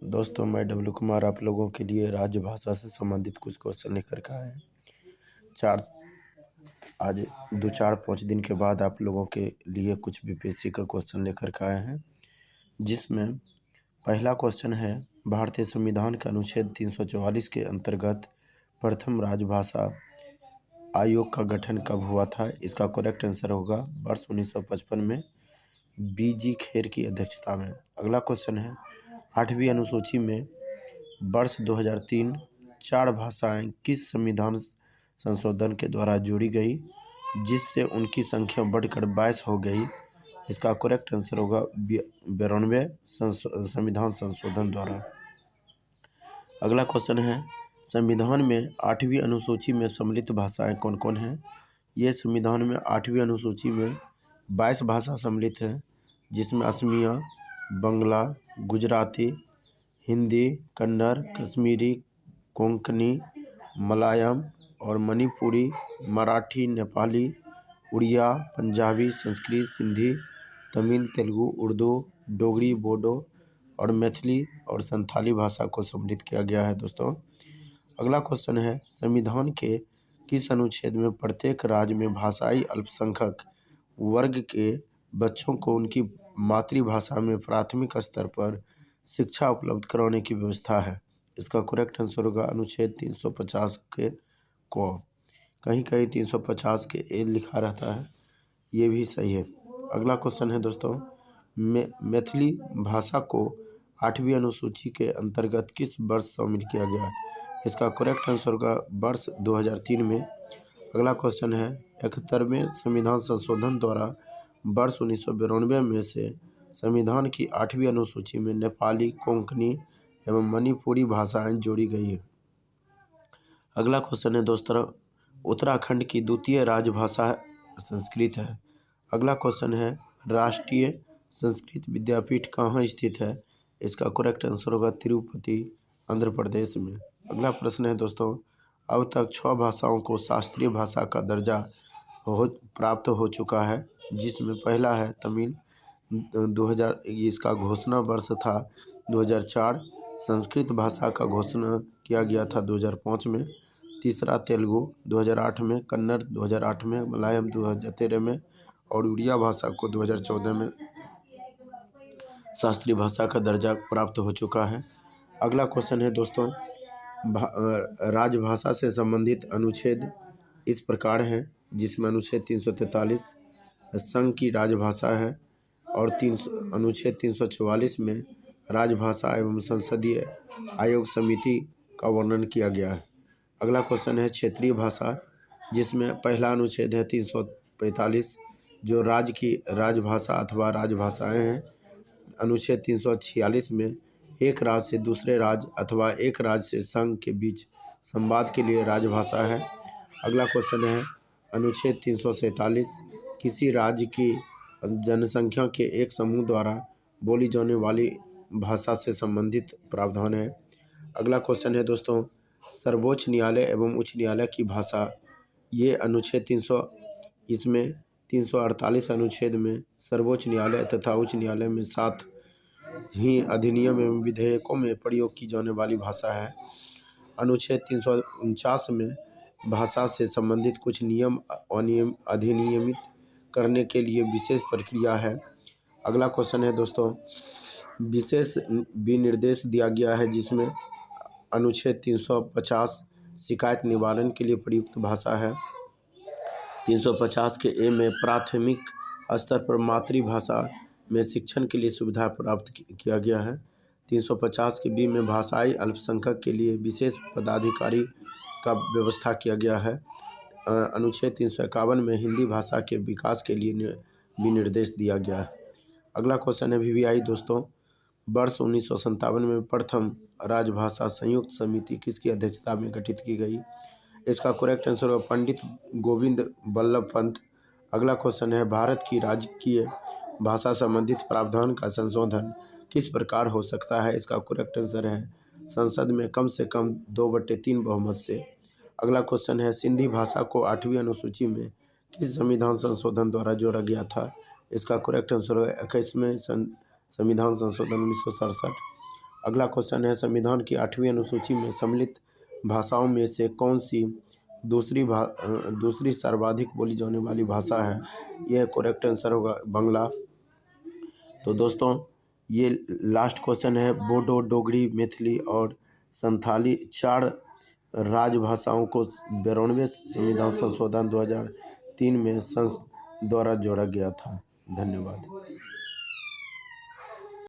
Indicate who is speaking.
Speaker 1: दोस्तों, मैं डब्लू कुमार आप लोगों के लिए राजभाषा से संबंधित कुछ क्वेश्चन लेकर के आए हैं। आज 4-5 दिन के बाद आप लोगों के लिए कुछ बीपीएससी का क्वेश्चन लेकर के आए हैं, जिसमें पहला क्वेश्चन है, भारतीय संविधान के अनुच्छेद 344 के अंतर्गत प्रथम राजभाषा आयोग का गठन कब हुआ था? इसका करेक्ट आंसर होगा वर्ष 1955 में बीजी खेर की अध्यक्षता में। अगला क्वेश्चन है, 8वीं अनुसूची में वर्ष 2003 4 भाषाएं किस संविधान संशोधन के द्वारा जोड़ी गई, जिससे उनकी संख्या बढ़कर 22 हो गई? इसका करेक्ट आंसर होगा 92वें संविधान संशोधन द्वारा। अगला क्वेश्चन है, संविधान में 8वीं अनुसूची में सम्मिलित भाषाएं कौन कौन हैं? ये संविधान में 8वीं अनुसूची में 22 भाषा सम्मिलित है, जिसमें असमिया, बंगला, गुजराती, हिंदी, कन्नड़, कश्मीरी, कोंकणी, मलयालम और मणिपुरी, मराठी, नेपाली, उड़िया, पंजाबी, संस्कृत, सिंधी, तमिल, तेलुगु, उर्दू, डोगरी, बोडो और मैथिली और संथाली भाषा को सम्मिलित किया गया है। दोस्तों, अगला क्वेश्चन है, संविधान के किस अनुच्छेद में प्रत्येक राज्य में भाषाई अल्पसंख्यक वर्ग के बच्चों को उनकी मातृभाषा में प्राथमिक स्तर पर शिक्षा उपलब्ध कराने की व्यवस्था है? इसका करेक्ट आंसर होगा अनुच्छेद 350 के को। कहीं कहीं 350 के ए लिखा रहता है, ये भी सही है। अगला क्वेश्चन है दोस्तों, मैथिली भाषा को 8वीं अनुसूची के अंतर्गत किस वर्ष शामिल किया गया? इसका करेक्ट आंसर होगा वर्ष 2003 में। अगला क्वेश्चन है, 71वें संविधान संशोधन द्वारा वर्ष 1992 में से संविधान की 8वीं अनुसूची में नेपाली, कोंकणी एवं मणिपुरी भाषाएं जोड़ी गई हैं। अगला क्वेश्चन है दोस्तों, उत्तराखंड की द्वितीय राजभाषा संस्कृत है। अगला क्वेश्चन है, राष्ट्रीय संस्कृत विद्यापीठ कहाँ स्थित है? इसका करेक्ट आंसर होगा तिरुपति, आंध्र प्रदेश में। अगला प्रश्न है दोस्तों, अब तक 6 भाषाओं को शास्त्रीय भाषा का दर्जा प्राप्त हो चुका है, जिसमें पहला है तमिल 2000, इसका घोषणा वर्ष था 2004। संस्कृत भाषा का घोषणा किया गया था 2005 में। तीसरा तेलुगु 2008 में, कन्नड़ 2008 में, मलयालम 2013 में और उड़िया भाषा को 2014 में शास्त्रीय भाषा का दर्जा प्राप्त हो चुका है। अगला क्वेश्चन है दोस्तों, राजभाषा से संबंधित अनुच्छेद इस प्रकार हैं, जिसमें अनुच्छेद 343 संघ की राजभाषा है और अनुच्छेद 344 में राजभाषा एवं संसदीय आयोग समिति का वर्णन किया गया है। अगला क्वेश्चन है क्षेत्रीय भाषा, जिसमें पहला अनुच्छेद है 345 जो राज्य की राजभाषा अथवा राजभाषाएं हैं। अनुच्छेद 346 में एक राज्य से दूसरे राज्य अथवा एक राज्य से संघ के बीच संवाद के लिए राजभाषा है। अगला क्वेश्चन है, अनुच्छेद 347 किसी राज्य की जनसंख्या के एक समूह द्वारा बोली जाने वाली भाषा से संबंधित प्रावधान है। अगला क्वेश्चन है दोस्तों, सर्वोच्च न्यायालय एवं उच्च न्यायालय की भाषा, ये अनुच्छेद 300 इसमें 348 अनुच्छेद में सर्वोच्च न्यायालय तथा उच्च न्यायालय में साथ ही अधिनियम एवं विधेयकों में प्रयोग की जाने वाली भाषा है। अनुच्छेद 349 में भाषा से संबंधित कुछ नियम अधिनियमित करने के लिए विशेष प्रक्रिया है। अगला क्वेश्चन है दोस्तों, विशेष विनिर्देश दिया गया है, जिसमें अनुच्छेद 350 शिकायत निवारण के लिए प्रयुक्त भाषा है। 350 के ए में प्राथमिक स्तर पर मातृभाषा में शिक्षण के लिए सुविधा प्राप्त किया गया है। 350 के बी में भाषाई अल्पसंख्यक के लिए विशेष पदाधिकारी का व्यवस्था किया गया है। अनुच्छेद 351 में हिंदी भाषा के विकास के लिए भी निर्देश दिया गया है। अगला क्वेश्चन है वीवीआई दोस्तों, वर्ष 1957 में प्रथम राजभाषा संयुक्त समिति किसकी अध्यक्षता में गठित की गई? इसका करेक्ट आंसर है पंडित गोविंद बल्लभ पंत। अगला क्वेश्चन है, भारत की राजकीय भाषा संबंधित प्रावधान का संशोधन किस प्रकार हो सकता है? इसका करेक्ट आंसर है संसद में कम से कम 2/3 बहुमत से। अगला क्वेश्चन है, सिंधी भाषा को 8वीं अनुसूची में किस संविधान संशोधन द्वारा जोड़ा गया था? इसका करेक्ट आंसर है 21वें संविधान संशोधन 1967। अगला क्वेश्चन है, संविधान की 8वीं अनुसूची में सम्मिलित भाषाओं में से कौन सी दूसरी सर्वाधिक बोली जाने वाली भाषा है? यह करेक्ट आंसर होगा बंगला। तो दोस्तों ये लास्ट क्वेश्चन है, बोडो, डोगरी, मैथिली और संथाली 4 राजभाषाओं को 92वें संविधान संशोधन 2003 में संसद द्वारा जोड़ा गया था। धन्यवाद।